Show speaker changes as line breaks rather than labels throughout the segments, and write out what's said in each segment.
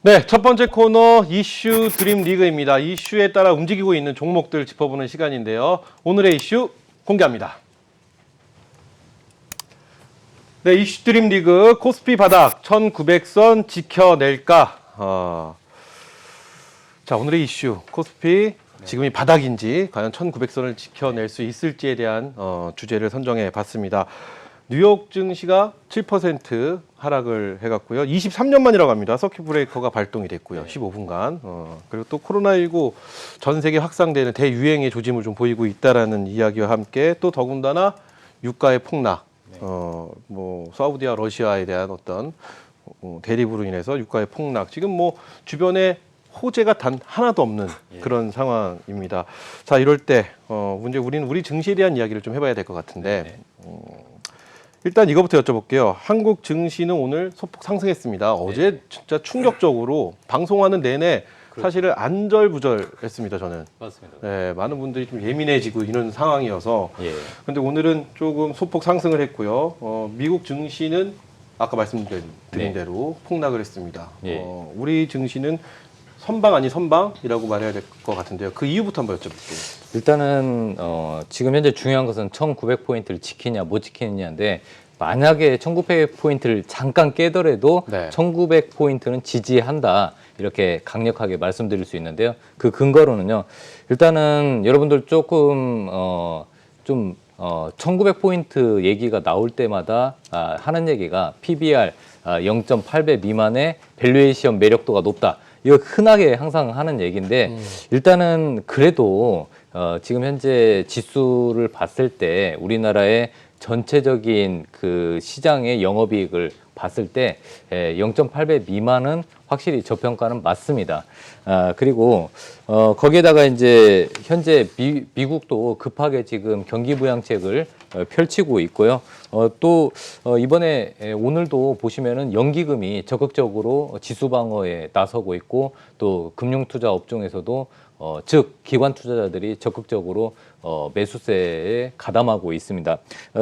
네, 첫 번째 코너 이슈 드림 리그입니다. 이슈에 따라 움직이고 있는 종목들 짚어보는 시간인데요. 오늘의 이슈 공개합니다. 네, 이슈 드림 리그 코스피 바닥 1900선 지켜낼까? 자, 오늘의 이슈 코스피 지금이 바닥인지 과연 1900선을 지켜낼 수 있을지에 대한 주제를 선정해 봤습니다. 뉴욕 증시가 7% 하락을 해갔고요. 23년 만이라고 합니다. 서킷 브레이커가 발동이 됐고요. 15분간. 그리고 또 코로나19 전 세계 확산되는 대유행의 조짐을 좀 보이고 있다라는 이야기와 함께 또 더군다나 유가의 폭락, 뭐 사우디와 러시아에 대한 어떤 대립으로 인해서 유가의 폭락. 지금 뭐 주변에 호재가 단 하나도 없는 그런 상황입니다. 자, 이럴 때 문제 우리는 우리 증시에 대한 이야기를 좀 해봐야 될 것 같은데. 일단 이거부터 여쭤볼게요. 한국 증시는 오늘 소폭 상승했습니다. 어제 진짜 충격적으로 방송하는 내내 사실은 안절부절했습니다. 저는.
맞습니다.
네, 많은 분들이 좀 예민해지고 이런 상황이어서.
예.
근데 오늘은 조금 소폭 상승을 했고요. 미국 증시는 아까 말씀드린 대로 폭락을 했습니다.
예.
우리 증시는 선방 아닌 선방이라고 말해야 될 것 같은데요. 그 이유부터 한번 여쭤볼게요.
일단은 지금 현재 중요한 것은 1900포인트를 지키냐 못 지키느냐인데 만약에 1900포인트를 잠깐 깨더라도
네.
1900포인트는 지지한다. 이렇게 강력하게 말씀드릴 수 있는데요. 그 근거로는요. 일단은 여러분들 조금 1900포인트 얘기가 나올 때마다 하는 얘기가 PBR 0.8배 미만의 밸류에이션 매력도가 높다. 이거 흔하게 항상 하는 얘기인데 일단은 그래도 지금 현재 지수를 봤을 때 우리나라의 전체적인 그 시장의 영업이익을 봤을 때 0.8배 미만은 확실히 저평가는 맞습니다. 그리고 거기에다가 이제 현재 미국도 급하게 지금 경기 부양책을 펼치고 있고요. 또 이번에 오늘도 보시면은 연기금이 적극적으로 지수 방어에 나서고 있고 또 금융투자 업종에서도 즉 기관 투자자들이 적극적으로 매수세에 가담하고 있습니다.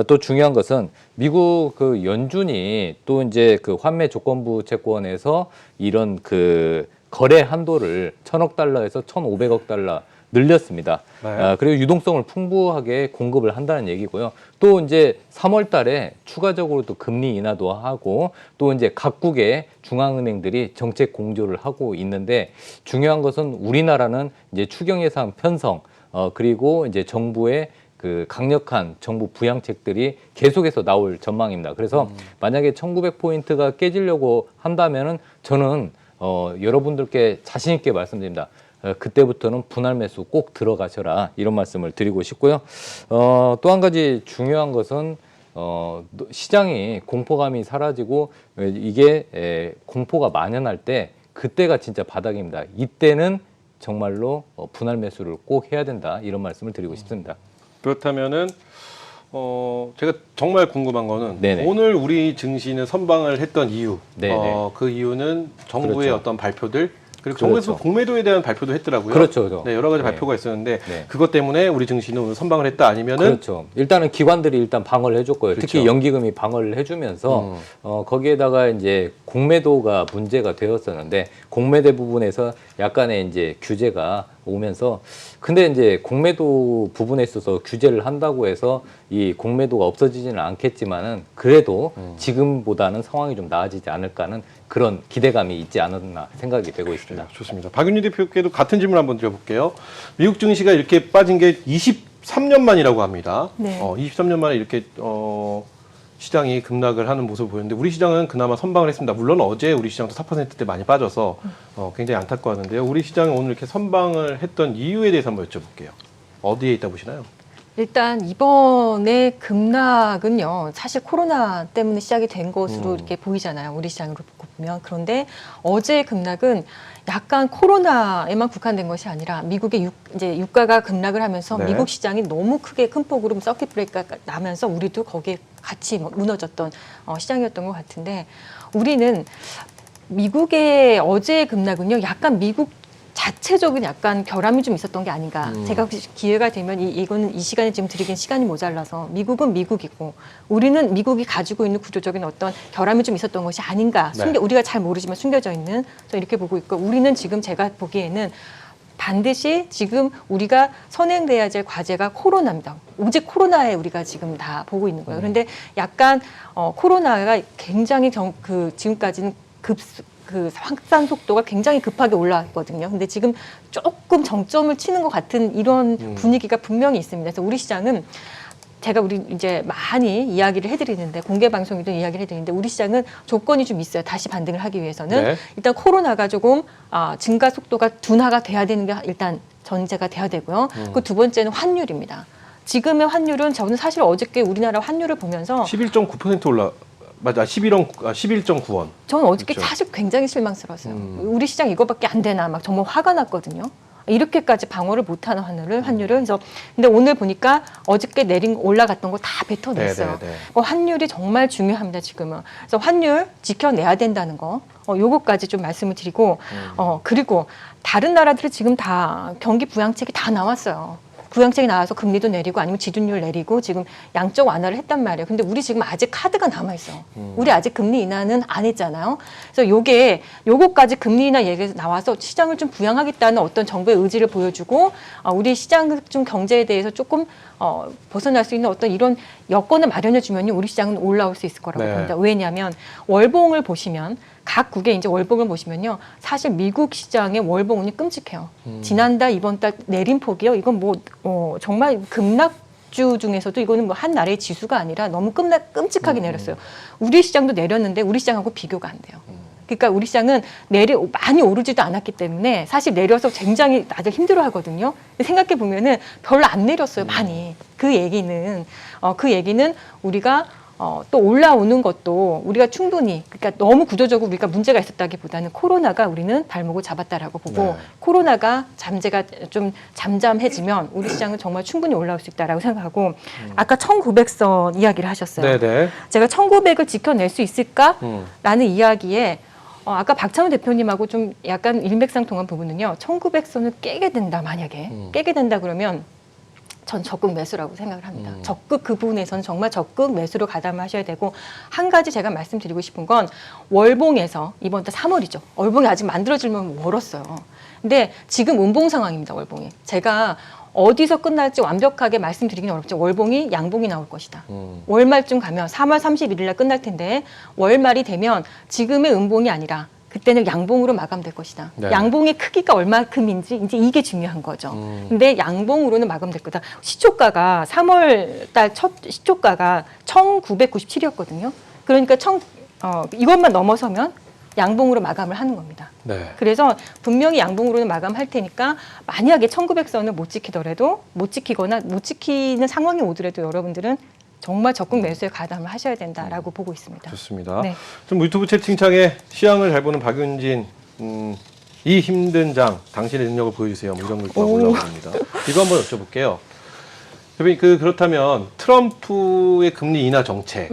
또 중요한 것은 미국 그 연준이 또 이제 그 환매 조건부 채권에서 이런 그 거래 한도를 1,000억 달러에서 1,500억 달러 늘렸습니다.
네.
그리고 유동성을 풍부하게 공급을 한다는 얘기고요. 또 이제 3월 달에 추가적으로 또 금리 인하도 하고 또 이제 각국의 중앙은행들이 정책 공조를 하고 있는데 중요한 것은 우리나라는 이제 추경 예산 편성 그리고 이제 정부의 그 강력한 정부 부양책들이 계속해서 나올 전망입니다. 그래서 만약에 1900포인트가 깨지려고 한다면은 저는 여러분들께 자신 있게 말씀드립니다. 그때부터는 분할 매수 꼭 들어가셔라 이런 말씀을 드리고 싶고요. 또 한 가지 중요한 것은 시장이 공포감이 사라지고 이게 공포가 만연할 때 그때가 진짜 바닥입니다. 이때는 정말로 분할 매수를 꼭 해야 된다 이런 말씀을 드리고 싶습니다.
그렇다면은 제가 정말 궁금한 거는
네네.
오늘 우리 증시는 선방을 했던 이유,
네네.
그 이유는 정부의
그렇죠.
어떤 발표들 그리고
그렇죠.
정부에서 공매도에 대한 발표도 했더라고요.
그렇죠.
네, 여러 가지
네.
발표가 있었는데
네.
그것 때문에 우리 증시는 오늘 선방을 했다 아니면은
그렇죠. 일단은 기관들이 일단 방어를 해줬고요.
그렇죠.
특히 연기금이 방어를 해주면서 거기에다가 이제 공매도가 문제가 되었었는데 공매도 부분에서 약간의 이제 규제가 오면서 근데 이제 공매도 부분에 있어서 규제를 한다고 해서 이 공매도가 없어지지는 않겠지만은 그래도 지금보다는 상황이 좀 나아지지 않을까는 그런 기대감이 있지 않았나 생각이 되고 있습니다.
좋습니다. 박윤희 대표께도 같은 질문 한번 드려볼게요. 미국 증시가 이렇게 빠진 게 23년 만이라고 합니다.
네.
23년 만에 이렇게 시장이 급락을 하는 모습을 보였는데 우리 시장은 그나마 선방을 했습니다. 물론 어제 우리 시장도 4%대 많이 빠져서 굉장히 안타까웠는데요. 우리 시장이 오늘 이렇게 선방을 했던 이유에 대해서 한번 여쭤볼게요. 어디에 있다 보시나요?
일단 이번에 급락은요, 사실 코로나 때문에 시작이 된 것으로 이렇게 보이잖아요. 우리 시장으로 보면. 그런데 어제의 급락은 약간 코로나에만 국한된 것이 아니라 미국의 이제 유가가 급락을 하면서
네.
미국 시장이 너무 크게 큰 폭으로 서킷 브레이크가 나면서 우리도 거기에 같이 무너졌던 시장이었던 것 같은데 우리는 미국의 어제의 급락은요, 약간 미국 자체적인 약간 결함이 좀 있었던 게 아닌가. 제가 혹시 기회가 되면 이거는 이 시간에 지금 드리긴 시간이 모자라서 미국은 미국이고 우리는 미국이 가지고 있는 구조적인 어떤 결함이 좀 있었던 것이 아닌가.
네.
우리가 잘 모르지만 숨겨져 있는 저 이렇게 보고 있고 우리는 지금 제가 보기에는 반드시 지금 우리가 선행돼야 될 과제가 코로나입니다. 오직 코로나에 우리가 지금 다 보고 있는 거예요. 그런데 약간 코로나가 굉장히 지금까지는 그 확산 속도가 굉장히 급하게 올라왔거든요. 근데 지금 조금 정점을 치는 것 같은 이런 분위기가 분명히 있습니다. 그래서 우리 시장은 제가 우리 이제 많이 이야기를 해드리는데 공개 방송에도 이야기를 해드리는데 우리 시장은 조건이 좀 있어요. 다시 반등을 하기 위해서는
네.
일단 코로나가 조금 증가 속도가 둔화가 돼야 되는 게 일단 전제가 돼야 되고요. 그 두 번째는 환율입니다. 지금의 환율은 저는 사실 어저께 우리나라 환율을 보면서
11.9% 맞아 11.9원.
저는 어저께
그렇죠.
사실 굉장히 실망스러웠어요. 우리 시장 이거밖에 안 되나 막 정말 화가 났거든요. 이렇게까지 방어를 못하는 환율을 그래서 근데 오늘 보니까 어저께 올라갔던 거 다 뱉어냈어요.
네네네.
환율이 정말 중요합니다 지금은. 그래서 환율 지켜내야 된다는 거. 요거까지 좀 말씀을 드리고 그리고 다른 나라들이 지금 다 경기 부양책이 다 나왔어요. 부양책이 나와서 금리도 내리고 아니면 지준율 내리고 지금 양적 완화를 했단 말이에요. 근데 우리 지금 아직 카드가 남아 있어. 우리 아직 금리 인하는 안 했잖아요. 그래서 요거까지 금리 인하 얘기가 나와서 시장을 좀 부양하겠다는 어떤 정부의 의지를 보여주고 우리 시장 좀 경제에 대해서 조금 벗어날 수 있는 어떤 이런 여건을 마련해 주면 우리 시장은 올라올 수 있을 거라고
네.
봅니다. 왜냐하면 월봉을 보시면 각국의 이제 월봉을 보시면요. 사실 미국 시장의 월봉은 끔찍해요. 지난달 이번 달 내린 폭이요. 이건 정말 급락주 중에서도 이거는 뭐 한 나라의 지수가 아니라 너무 끔찍하게 내렸어요. 우리 시장도 내렸는데 우리 시장하고 비교가 안 돼요. 그러니까 우리 시장은 많이 오르지도 않았기 때문에 사실 내려서 굉장히 다들 힘들어하거든요. 생각해 보면은 별로 안 내렸어요, 많이. 그 얘기는 우리가 또 올라오는 것도 우리가 충분히 그러니까 너무 구조적으로 우리가 문제가 있었다기보다는 코로나가 우리는 발목을 잡았다라고 보고
네.
코로나가 잠재가 좀 잠잠해지면 우리 시장은 정말 충분히 올라올 수 있다라고 생각하고 아까 1900선 이야기를 하셨어요.
네네.
제가 1900을 지켜낼 수 있을까라는 이야기에 아까 박찬호 대표님하고 좀 약간 일맥상통한 부분은요. 1900선을 깨게 된다 만약에 깨게 된다 그러면 전 적극 매수라고 생각을 합니다. 적극 그 부분에서는 정말 적극 매수로 가담하셔야 되고 한 가지 제가 말씀드리고 싶은 건 월봉에서 이번 달 3월이죠. 월봉이 아직 만들어지면 멀었어요. 근데 지금 음봉 상황입니다. 월봉이. 제가 어디서 끝날지 완벽하게 말씀드리기는 어렵죠. 월봉이 양봉이 나올 것이다. 월말쯤 가면 3월 31일 날 끝날 텐데 월말이 되면 지금의 음봉이 아니라 그때는 양봉으로 마감될 것이다.
네.
양봉의 크기가 얼마큼인지 이제 이게 중요한 거죠. 근데 양봉으로는 마감될 거다. 시초가가 3월 달 첫 시초가가 1997이었거든요. 그러니까 이것만 넘어서면 양봉으로 마감을 하는 겁니다.
네.
그래서 분명히 양봉으로는 마감할 테니까 만약에 1900선을 못 지키거나 못 지키는 상황이 오더라도 여러분들은 정말 적극 매수에 가담을 하셔야 된다라고 보고 있습니다.
좋습니다.
네.
좀 유튜브 채팅창에 시황을 잘 보는 박윤진 이 힘든 장 당신의 능력을 보여주세요. 뭐 이런 글도 올라옵니다. 이거 한번 여쭤볼게요. 대표님 그렇다면 트럼프의 금리 인하 정책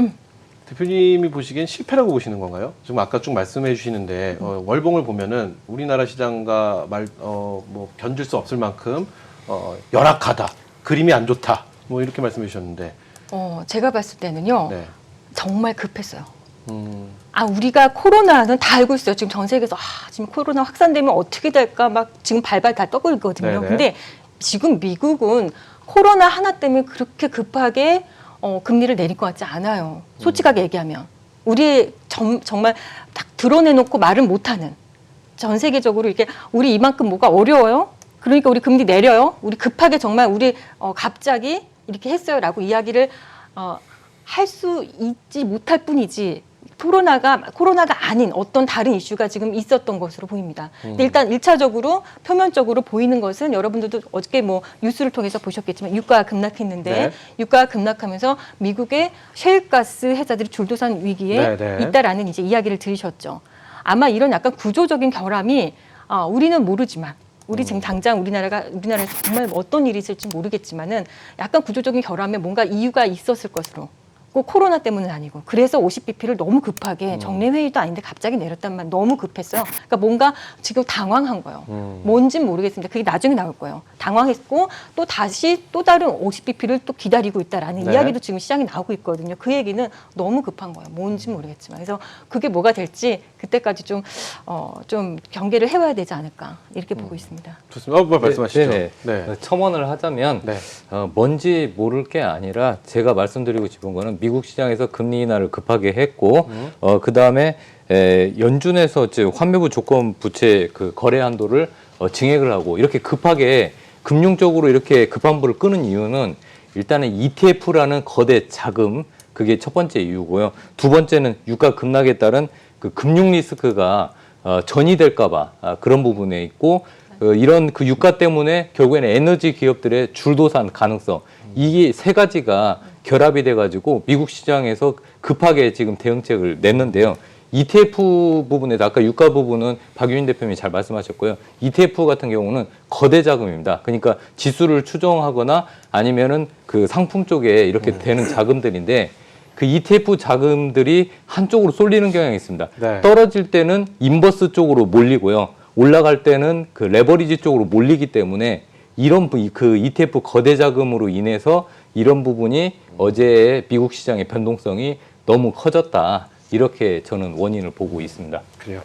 대표님이 보시기엔 실패라고 보시는 건가요? 지금 아까 쭉 말씀해 주시는데 월봉을 보면은 우리나라 시장과 견줄 수 없을 만큼 열악하다, 그림이 안 좋다, 뭐 이렇게 말씀해 주셨는데.
제가 봤을 때는요.
네.
정말 급했어요. 우리가 코로나는 다 알고 있어요. 지금 전 세계에서 지금 코로나 확산되면 어떻게 될까 막 지금 발발 다 떠글거든요.
네네. 근데
지금 미국은 코로나 하나 때문에 그렇게 급하게 금리를 내릴 것 같지 않아요. 솔직하게 얘기하면. 우리 정말 딱 드러내놓고 말을 못하는 전 세계적으로 이렇게 우리 이만큼 뭐가 어려워요? 그러니까 우리 금리 내려요? 우리 급하게 정말 우리 갑자기 이렇게 했어요라고 이야기를 할 수 있지 못할 뿐이지 코로나가 아닌 어떤 다른 이슈가 지금 있었던 것으로 보입니다. 근데 일단 1차적으로 표면적으로 보이는 것은 여러분들도 어저께 뭐 뉴스를 통해서 보셨겠지만 유가가 급락했는데
네.
유가가 급락하면서 미국의 셰일가스 회사들이 줄도산 위기에 있다라는 이제 이야기를 들으셨죠. 아마 이런 약간 구조적인 결함이 우리는 모르지만 우리 지금 당장 우리나라에서 정말 어떤 일이 있을지 모르겠지만은 약간 구조적인 결함에 뭔가 이유가 있었을 것으로 꼭 코로나 때문은 아니고 그래서 50bp를 너무 급하게 정례회의도 아닌데 갑자기 내렸단 말 너무 급했어요. 그러니까 뭔가 지금 당황한 거예요. 뭔진 모르겠습니다. 그게 나중에 나올 거예요. 당황했고 또 다시 또 다른 50bp를 또 기다리고 있다라는
네.
이야기도 지금 시장에 나오고 있거든요. 그 얘기는 너무 급한 거예요. 뭔지 모르겠지만 그래서 그게 뭐가 될지 그때까지 좀 경계를 해봐야 되지 않을까 이렇게 보고 있습니다.
좋습니다. 뭐 말씀하시죠.
네네.
네.
첨언을 하자면
네.
뭔지 모를 게 아니라 제가 말씀드리고 싶은 거는 미국 시장에서 금리 인하를 급하게 했고 그 다음에 연준에서 환매부 조건 부채 그 거래 한도를 증액을 하고 이렇게 급하게 금융적으로 이렇게 급한 불을 끄는 이유는 일단은 ETF라는 거대 자금 그게 첫 번째 이유고요. 두 번째는 유가 급락에 따른 그 금융 리스크가 전이될까봐 그런 부분에 있고 이런 그 유가 때문에 결국에는 에너지 기업들의 줄도산 가능성 이게 세 가지가 결합이 돼가지고 미국 시장에서 급하게 지금 대응책을 냈는데요. ETF 부분에서 아까 유가 부분은 박유인 대표님이 잘 말씀하셨고요. ETF 같은 경우는 거대 자금입니다. 그러니까 지수를 추정하거나 아니면은 그 상품 쪽에 이렇게 되는 자금들인데 그 ETF 자금들이 한쪽으로 쏠리는 경향이 있습니다.
네.
떨어질 때는 인버스 쪽으로 몰리고요. 올라갈 때는 그 레버리지 쪽으로 몰리기 때문에 이런 그 ETF 거대 자금으로 인해서 이런 부분이 어제의 미국 시장의 변동성이 너무 커졌다. 이렇게 저는 원인을 보고 있습니다.
그래요.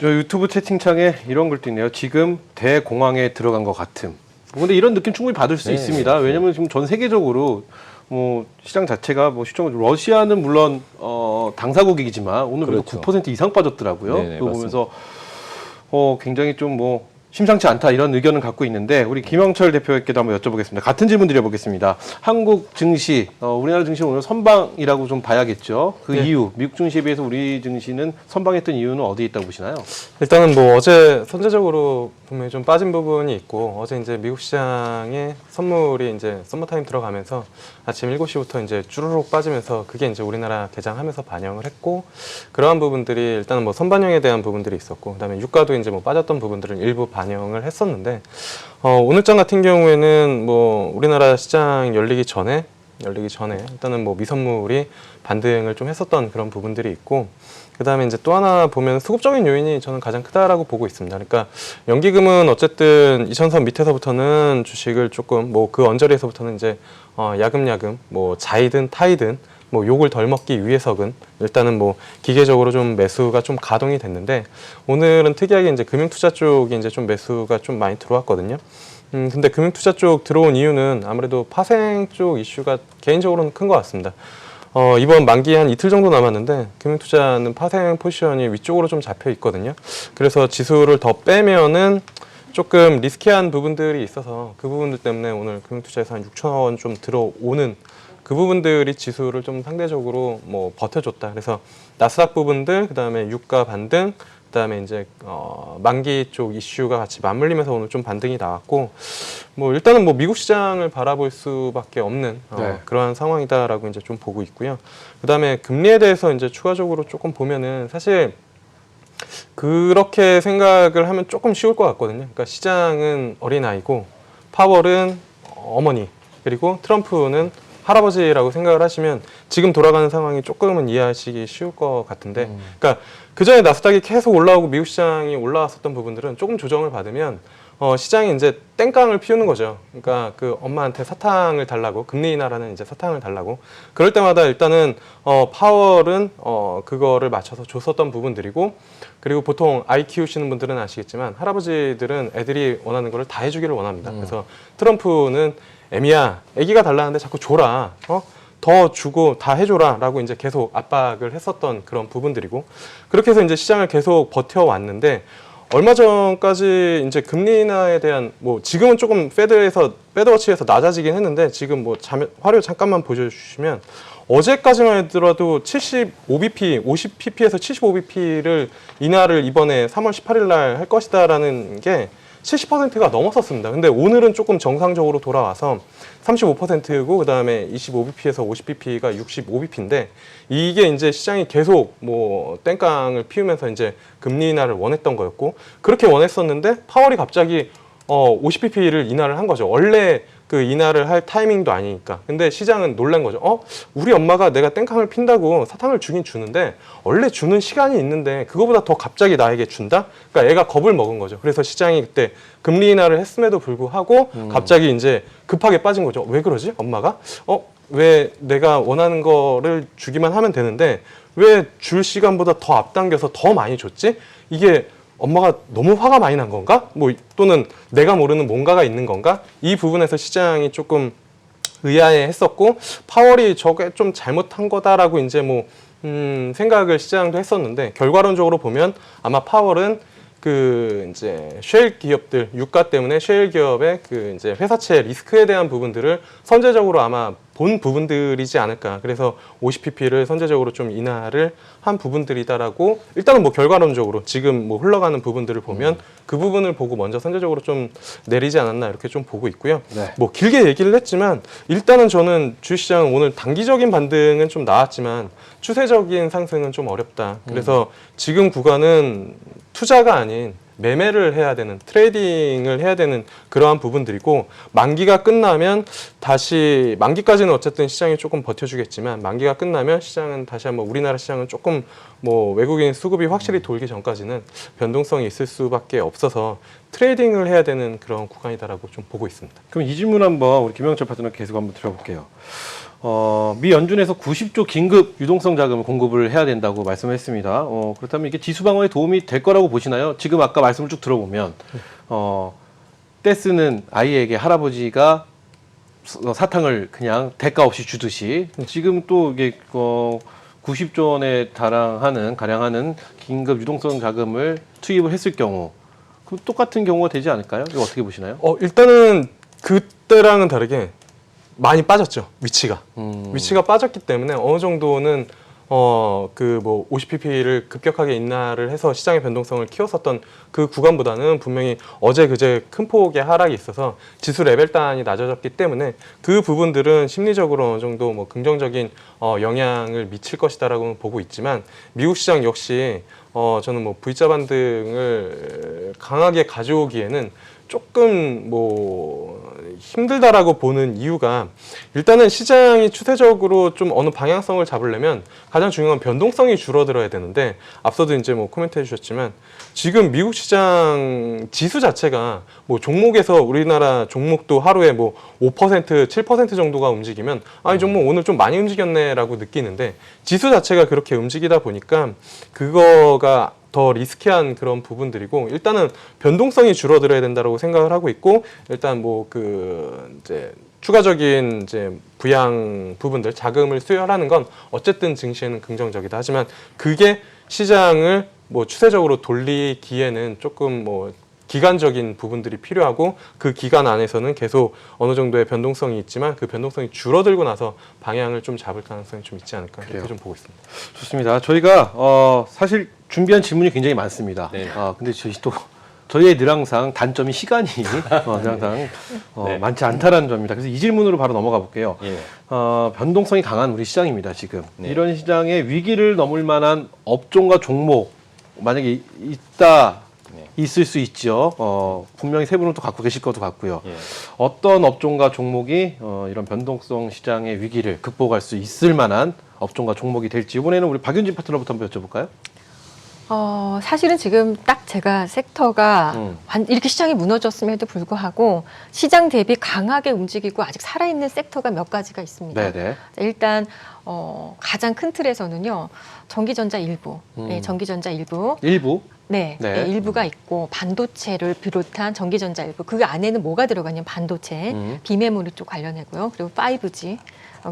저 유튜브 채팅창에 이런 글도 있네요. 지금 대공황에 들어간 것 같음. 근데 이런 느낌 충분히 받을 수
네,
있습니다. 왜냐하면 지금 전 세계적으로 뭐 시장 자체가 뭐 시청 러시아는 물론 당사국이지만 오늘
그렇죠.
9% 이상 빠졌더라고요.
네네,
그거 보면서 굉장히 좀 뭐 심상치 않다 이런 의견을 갖고 있는데 우리 김영철 대표에게도 한번 여쭤보겠습니다. 같은 질문 드려보겠습니다. 한국 증시, 우리나라 증시는 오늘 선방이라고 좀 봐야겠죠. 그
네.
이유, 미국 증시에 비해서 우리 증시는 선방했던 이유는 어디에 있다고 보시나요?
일단은 뭐 어제 선제적으로 분명히 좀 빠진 부분이 있고 어제 이제 미국 시장에 선물이 이제 썸머타임 들어가면서 아침 7시부터 이제 쭈루룩 빠지면서 그게 이제 우리나라 개장하면서 반영을 했고 그러한 부분들이 일단은 뭐 선반영에 대한 부분들이 있었고 그다음에 유가도 이제 뭐 빠졌던 부분들을 일부 반영을 했었는데 오늘장 같은 경우에는 뭐 우리나라 시장 열리기 전에 일단은 뭐 미선물이 반등을 좀 했었던 그런 부분들이 있고 그다음에 이제 또 하나 보면 수급적인 요인이 저는 가장 크다라고 보고 있습니다. 그러니까 연기금은 어쨌든 2000선 밑에서부터는 주식을 조금 뭐 그 언저리에서부터는 이제 야금야금 뭐 자이든 타이든 뭐 욕을 덜 먹기 위해서는 일단은 뭐 기계적으로 좀 매수가 좀 가동이 됐는데 오늘은 특이하게 이제 금융투자 쪽이 이제 좀 매수가 좀 많이 들어왔거든요. 근데 금융투자 쪽 들어온 이유는 아무래도 파생 쪽 이슈가 개인적으로는 큰 것 같습니다. 이번 만기 한 이틀 정도 남았는데 금융투자는 파생 포지션이 위쪽으로 좀 잡혀 있거든요. 그래서 지수를 더 빼면은 조금 리스키한 부분들이 있어서 그 부분들 때문에 오늘 금융투자에서 한 6천억 원 좀 들어오는 그 부분들이 지수를 좀 상대적으로 뭐 버텨줬다. 그래서 나스닥 부분들, 그 다음에 유가 반등, 그 다음에 이제 만기 쪽 이슈가 같이 맞물리면서 오늘 좀 반등이 나왔고, 뭐 일단은 뭐 미국 시장을 바라볼 수밖에 없는
네.
그러한 상황이다라고 이제 좀 보고 있고요. 그 다음에 금리에 대해서 이제 추가적으로 조금 보면은 사실 그렇게 생각을 하면 조금 쉬울 것 같거든요. 그러니까 시장은 어린아이고 파월은 어머니 그리고 트럼프는 할아버지라고 생각을 하시면 지금 돌아가는 상황이 조금은 이해하시기 쉬울 것 같은데 그러니까 그전에 나스닥이 계속 올라오고 미국 시장이 올라왔었던 부분들은 조금 조정을 받으면 시장이 이제 땡깡을 피우는 거죠. 그러니까 그 엄마한테 사탕을 달라고 금리 인하라는 이제 사탕을 달라고 그럴 때마다 일단은 파월은 그거를 맞춰서 줬었던 부분들이고 그리고 보통 아이 키우시는 분들은 아시겠지만 할아버지들은 애들이 원하는 거를 다 해주기를 원합니다. 그래서 트럼프는 애미야, 애기가 달라는데 자꾸 줘라. 더 주고 다 해줘라 라고 이제 계속 압박을 했었던 그런 부분들이고 그렇게 해서 이제 시장을 계속 버텨왔는데 얼마 전까지 이제 금리 인하에 대한 뭐 지금은 조금 패드워치에서 낮아지긴 했는데 지금 뭐 화료 잠깐만 보여주시면 어제까지만 하더라도 75bp, 50pp에서 75bp를 인하를 이번에 3월 18일 날 할 것이다라는 게 70%가 넘었었습니다. 근데 오늘은 조금 정상적으로 돌아와서 35%고 그다음에 25bp에서 50bp가 65bp인데 이게 이제 시장이 계속 뭐 땡깡을 피우면서 이제 금리 인하를 원했던 거였고 그렇게 원했었는데 파월이 갑자기 50bp를 인하를 한 거죠. 원래 그 인하를 할 타이밍도 아니니까. 근데 시장은 놀란 거죠. 우리 엄마가 내가 땡깡을 핀다고 사탕을 주긴 주는데 원래 주는 시간이 있는데 그거보다 더 갑자기 나에게 준다? 그러니까 애가 겁을 먹은 거죠. 그래서 시장이 그때 금리 인하를 했음에도 불구하고 갑자기 이제 급하게 빠진 거죠. 왜 그러지? 엄마가? 왜 내가 원하는 거를 주기만 하면 되는데 왜 줄 시간보다 더 앞당겨서 더 많이 줬지? 이게 엄마가 너무 화가 많이 난 건가? 뭐 또는 내가 모르는 뭔가가 있는 건가? 이 부분에서 시장이 조금 의아해했었고 파월이 저게 좀 잘못한 거다라고 이제 뭐 생각을 시장도 했었는데 결과론적으로 보면 아마 파월은 그 이제 셰일 기업들 유가 때문에 셰일 기업의 그 이제 회사채 리스크에 대한 부분들을 선제적으로 아마 본 부분들이지 않을까. 그래서 50pp를 선제적으로 좀 인하를 한 부분들이다라고 일단은 뭐 결과론적으로 지금 뭐 흘러가는 부분들을 보면 그 부분을 보고 먼저 선제적으로 좀 내리지 않았나 이렇게 좀 보고 있고요.
네.
뭐 길게 얘기를 했지만 일단은 저는 주식시장은 오늘 단기적인 반등은 좀 나왔지만 추세적인 상승은 좀 어렵다. 그래서 지금 구간은 투자가 아닌 매매를 해야 되는 트레이딩을 해야 되는 그러한 부분들이고 만기가 끝나면 다시 만기까지는 어쨌든 시장이 조금 버텨주겠지만 만기가 끝나면 시장은 다시 한번 우리나라 시장은 조금 뭐 외국인 수급이 확실히 돌기 전까지는 변동성이 있을 수밖에 없어서 트레이딩을 해야 되는 그런 구간이다라고 좀 보고 있습니다.
그럼 이 질문 한번 우리 김영철 파트너 계속 한번 드려볼게요. 미 연준에서 90조 긴급 유동성 자금을 공급을 해야 된다고 말씀을 했습니다. 그렇다면 이게 지수 방어에 도움이 될 거라고 보시나요? 지금 아까 말씀을 쭉 들어보면 때 쓰는 아이에게 할아버지가 사탕을 그냥 대가 없이 주듯이 지금 또 이게 90조 원에 가량하는 긴급 유동성 자금을 투입을 했을 경우 그럼 똑같은 경우가 되지 않을까요? 이거 어떻게 보시나요?
일단은 그때랑은 다르게 많이 빠졌죠. 위치가 빠졌기 때문에 어느 정도는 그 뭐 50pp를 급격하게 인하를 해서 시장의 변동성을 키웠었던 그 구간보다는 분명히 어제 그제 큰 폭의 하락이 있어서 지수 레벨 단이 낮아졌기 때문에 그 부분들은 심리적으로 어느 정도 뭐 긍정적인 영향을 미칠 것이다라고 보고 있지만 미국 시장 역시 저는 뭐 V자 반등을 강하게 가져오기에는 조금 뭐 힘들다라고 보는 이유가 일단은 시장이 추세적으로 좀 어느 방향성을 잡으려면 가장 중요한 건 변동성이 줄어들어야 되는데 앞서도 이제 뭐 코멘트 해주셨지만 지금 미국 시장 지수 자체가 뭐 종목에서 우리나라 종목도 하루에 뭐 5%, 7% 정도가 움직이면 이 종목 오늘 좀 많이 움직였네라고 느끼는데 지수 자체가 그렇게 움직이다 보니까 그거가 더 리스키한 그런 부분들이고 일단은 변동성이 줄어들어야 된다고 생각을 하고 있고 일단 뭐 그 이제 추가적인 이제 부양 부분들 자금을 수혈하는 건 어쨌든 증시에는 긍정적이다. 하지만 그게 시장을 뭐 추세적으로 돌리기에는 조금 뭐 기간적인 부분들이 필요하고 그 기간 안에서는 계속 어느 정도의 변동성이 있지만 그 변동성이 줄어들고 나서 방향을 좀 잡을 가능성이 좀 있지 않을까
그래요.
이렇게 좀 보고 있습니다.
좋습니다. 저희가 사실 준비한 질문이 굉장히 많습니다.
네.
근데 저희의 늘 항상 단점이 시간이 항상
네.
많지 않다라는 점입니다. 그래서 이 질문으로 바로 넘어가 볼게요.
예.
변동성이 강한 우리 시장입니다. 지금
네.
이런 시장의 위기를 넘을 만한 업종과 종목 만약에 있다.
네.
있을 수 있죠. 분명히 세 분은 또 갖고 계실 것도 같고요.
예.
어떤 업종과 종목이 이런 변동성 시장의 위기를 극복할 수 있을 만한 업종과 종목이 될지 이번에는 우리 박윤진 파트너부터 한번 여쭤볼까요?
사실은 지금 딱 제가 섹터가 이렇게 시장이 무너졌음에도 불구하고 시장 대비 강하게 움직이고 아직 살아있는 섹터가 몇 가지가 있습니다.
네네.
일단 가장 큰 틀에서는요. 전기전자 일부, 네, 전기전자 일부.
일부.
네,
네.
네, 일부가 있고 반도체를 비롯한 전기전자 일부. 그 안에는 뭐가 들어가냐면 반도체, 비메모리 쪽 관련해고요. 그리고 5G.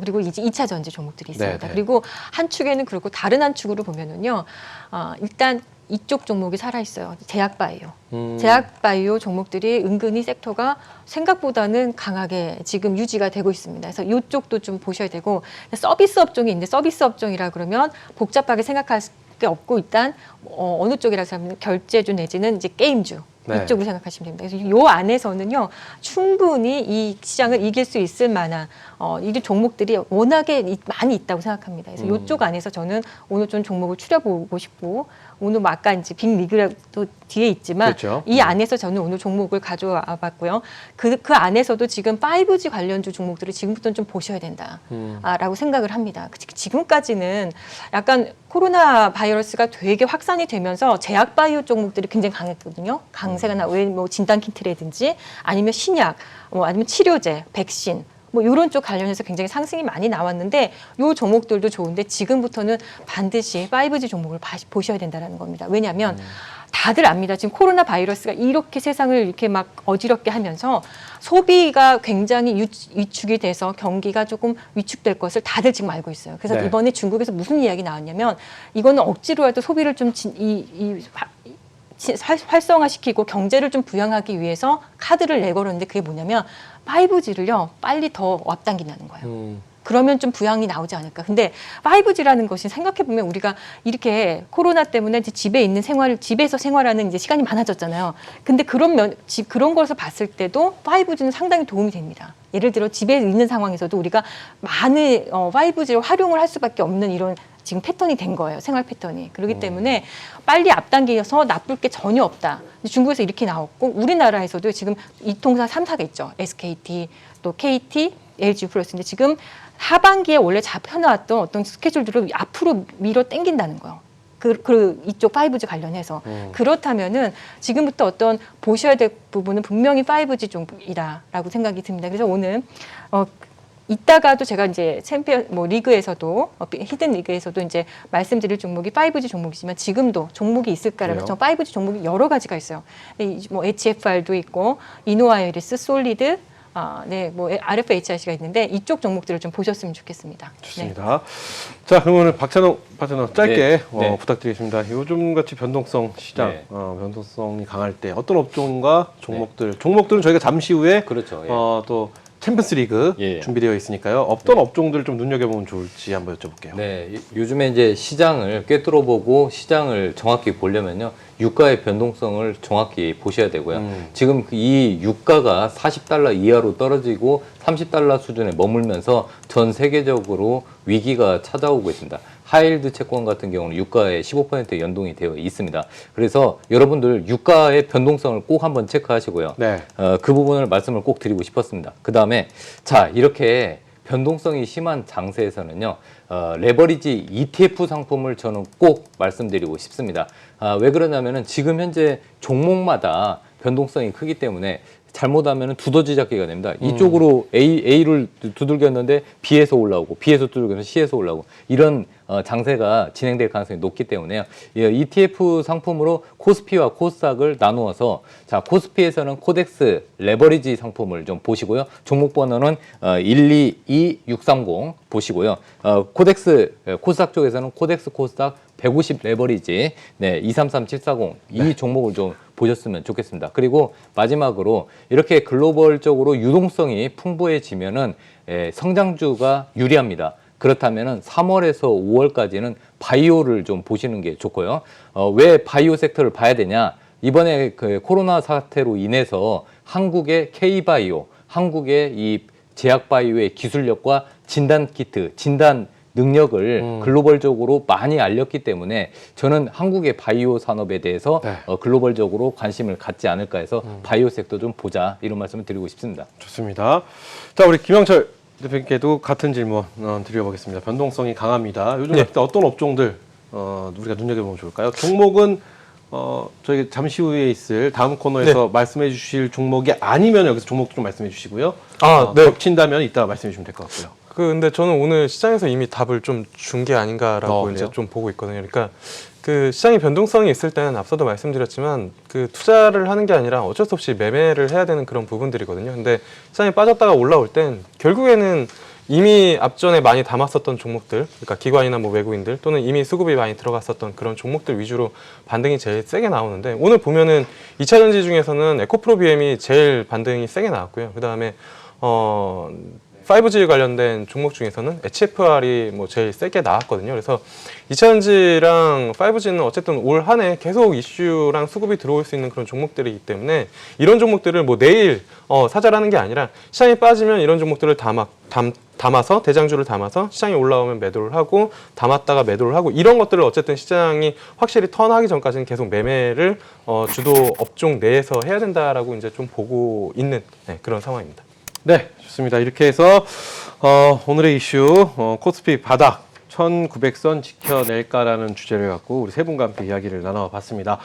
그리고 이제 2차 전지 종목들이 있습니다.
네네.
그리고 한 축에는 그렇고 다른 한 축으로 보면은요. 일단 이쪽 종목이 살아 있어요. 제약바이오. 제약바이오 종목들이 은근히 섹터가 생각보다는 강하게 지금 유지가 되고 있습니다. 그래서 이쪽도 좀 보셔야 되고 서비스 업종이 있는데 서비스 업종이라 그러면 복잡하게 생각할 게 없고 일단 어느 쪽이라고 하면 결제주 내지는 이제 게임주.
네.
이쪽으로 생각하시면 됩니다. 그래서 요 안에서는요 충분히 이 시장을 이길 수 있을 만한 이 종목들이 워낙에 많이 있다고 생각합니다. 그래서 이쪽 안에서 저는 오늘 좀 종목을 추려보고 싶고 오늘 뭐 아까 이제 빅리그도 뒤에 있지만
그렇죠.
이 안에서 저는 오늘 종목을 가져와 봤고요. 그 안에서도 지금 5G 관련주 종목들을 지금부터는 좀 보셔야 된다라고 생각을 합니다. 지금까지는 약간 코로나 바이러스가 되게 확산이 되면서 제약 바이오 종목들이 굉장히 강했거든요. 강세가 뭐 진단 키트라든지 아니면 신약, 뭐 아니면 치료제, 백신. 뭐 이런 쪽 관련해서 굉장히 상승이 많이 나왔는데 이 종목들도 좋은데 지금부터는 반드시 5G 종목을 보셔야 된다는 겁니다. 왜냐하면 다들 압니다. 지금 코로나 바이러스가 이렇게 세상을 이렇게 막 어지럽게 하면서 소비가 굉장히 위축이 돼서 경기가 조금 위축될 것을 다들 지금 알고 있어요. 그래서
네.
이번에 중국에서 무슨 이야기 나왔냐면 이거는 억지로라도 소비를 좀 활성화시키고 경제를 좀 부양하기 위해서 카드를 내걸었는데 그게 뭐냐면 5G를요 빨리 더 앞당긴다는 거예요. 그러면 좀 부양이 나오지 않을까. 근데 5G라는 것이 생각해보면 우리가 이렇게 코로나 때문에 이제 집에 있는 집에서 생활하는 이제 시간이 많아졌잖아요. 근데 그런 것을 봤을 때도 5G는 상당히 도움이 됩니다. 예를 들어 집에 있는 상황에서도 우리가 많은 5G를 활용을 할 수밖에 없는 이런 지금 패턴이 된 거예요. 생활 패턴이. 그렇기 때문에 빨리 앞당겨서 나쁠 게 전혀 없다. 중국에서 이렇게 나왔고 우리나라에서도 지금 이통사 3사가 있죠. SKT, 또 KT, LG 플러스인데 지금 하반기에 원래 잡혀놨던 어떤 스케줄들을 앞으로 밀어 당긴다는 거예요. 이쪽 5G 관련해서. 그렇다면은 지금부터 어떤 보셔야 될 부분은 분명히 5G 쪽이다라고 생각이 듭니다. 그래서 오늘 이따가도 제가 이제 챔피언 리그에서도 히든 리그에서도 이제 말씀드릴 종목이 5G 종목이지만 지금도 종목이 있을까라면 저 5G 종목이 여러 가지가 있어요. 뭐 HFR도 있고 이노아이리스, 솔리드, 뭐 RFHIC가 있는데 이쪽 종목들을 좀 보셨으면 좋겠습니다.
좋습니다. 자, 그럼 오늘 박찬호 파트너 짧게
네.
부탁드리겠습니다. 요즘 같이 변동성 시장,
네.
변동성이 강할 때 어떤 업종과 종목들은 저희가 잠시 후에
그렇죠. 예.
또 챔피언스리그
예.
준비되어 있으니까요. 어떤 업종들을 좀 눈여겨보면 좋을지 한번 여쭤볼게요.
네, 요즘에 이제 시장을 꿰뚫어보고 시장을 정확히 보려면요. 유가의 변동성을 정확히 보셔야 되고요. 지금 이 유가가 40달러 이하로 떨어지고 30달러 수준에 머물면서 전 세계적으로 위기가 찾아오고 있습니다. 하이힐드 채권 같은 경우는 유가에 15% 연동이 되어 있습니다. 그래서 여러분들 유가의 변동성을 꼭 한번 체크하시고요.
네.
그 부분을 말씀을 꼭 드리고 싶었습니다. 그 다음에 자 이렇게 변동성이 심한 장세에서는요. 레버리지 ETF 상품을 저는 꼭 말씀드리고 싶습니다. 왜 그러냐면은 지금 현재 종목마다 변동성이 크기 때문에 잘못하면 두더지 잡기가 됩니다. 이쪽으로 A를 두들겼는데 B에서 올라오고 B에서 두들겼는데 C에서 올라오고 이런 장세가 진행될 가능성이 높기 때문에요. ETF 상품으로 코스피와 코스닥을 나누어서 자 코스피에서는 코덱스 레버리지 상품을 좀 보시고요. 종목 번호는 122630 보시고요. 코스닥 쪽에서는 코덱스 코스닥 150 레버리지 233740 이 종목을 좀 보셨으면 좋겠습니다. 그리고 마지막으로 이렇게 글로벌적으로 유동성이 풍부해지면은 성장주가 유리합니다. 그렇다면은 3월에서 5월까지는 바이오를 좀 보시는 게 좋고요. 왜 바이오 섹터를 봐야 되냐? 이번에 그 코로나 사태로 인해서 한국의 K바이오, 한국의 이 제약바이오의 기술력과 진단 키트, 진단 능력을 글로벌적으로 많이 알렸기 때문에 저는 한국의 바이오 산업에 대해서 글로벌적으로 관심을 갖지 않을까 해서 바이오 섹터 좀 보자 이런 말씀을 드리고 싶습니다.
좋습니다. 자, 우리 김영철 대표님께도 같은 질문 드려보겠습니다. 변동성이 강합니다. 요즘 같은 때 어떤 업종들 우리가 눈여겨보면 좋을까요? 종목은 저희 잠시 후에 있을 다음 코너에서 말씀해 주실 종목이 아니면 여기서 종목도 좀 말씀해 주시고요. 겹친다면 이따 말씀해 주시면 될 것 같고요.
근데 저는 오늘 시장에서 이미 답을 좀 준 게 아닌가라고 이제
그래요?
좀 보고 있거든요. 그러니까 그 시장의 변동성이 있을 때는 앞서도 말씀드렸지만 그 투자를 하는 게 아니라 어쩔 수 없이 매매를 해야 되는 그런 부분들이거든요. 근데 시장이 빠졌다가 올라올 땐 결국에는 이미 앞전에 많이 담았었던 종목들, 그러니까 기관이나 뭐 외국인들 또는 이미 수급이 많이 들어갔었던 그런 종목들 위주로 반등이 제일 세게 나오는데 오늘 보면은 2차 전지 중에서는 에코프로 BM이 제일 반등이 세게 나왔고요. 그 다음에 5G 관련된 종목 중에서는 HFR이 뭐 제일 세게 나왔거든요. 그래서 2차전지랑 5G는 어쨌든 올 한 해 계속 이슈랑 수급이 들어올 수 있는 그런 종목들이기 때문에 이런 종목들을 뭐 내일 사자라는 게 아니라 시장이 빠지면 이런 종목들을 담아서 대장주를 담아서 시장이 올라오면 매도를 하고 담았다가 매도를 하고 이런 것들을 어쨌든 시장이 확실히 턴하기 전까지는 계속 매매를 주도 업종 내에서 해야 된다라고 이제 좀 보고 있는 그런 상황입니다.
네, 좋습니다. 이렇게 해서 오늘의 이슈 코스피 바닥 1900선 지켜낼까라는 주제를 갖고 우리 세 분과 함께 이야기를 나눠봤습니다.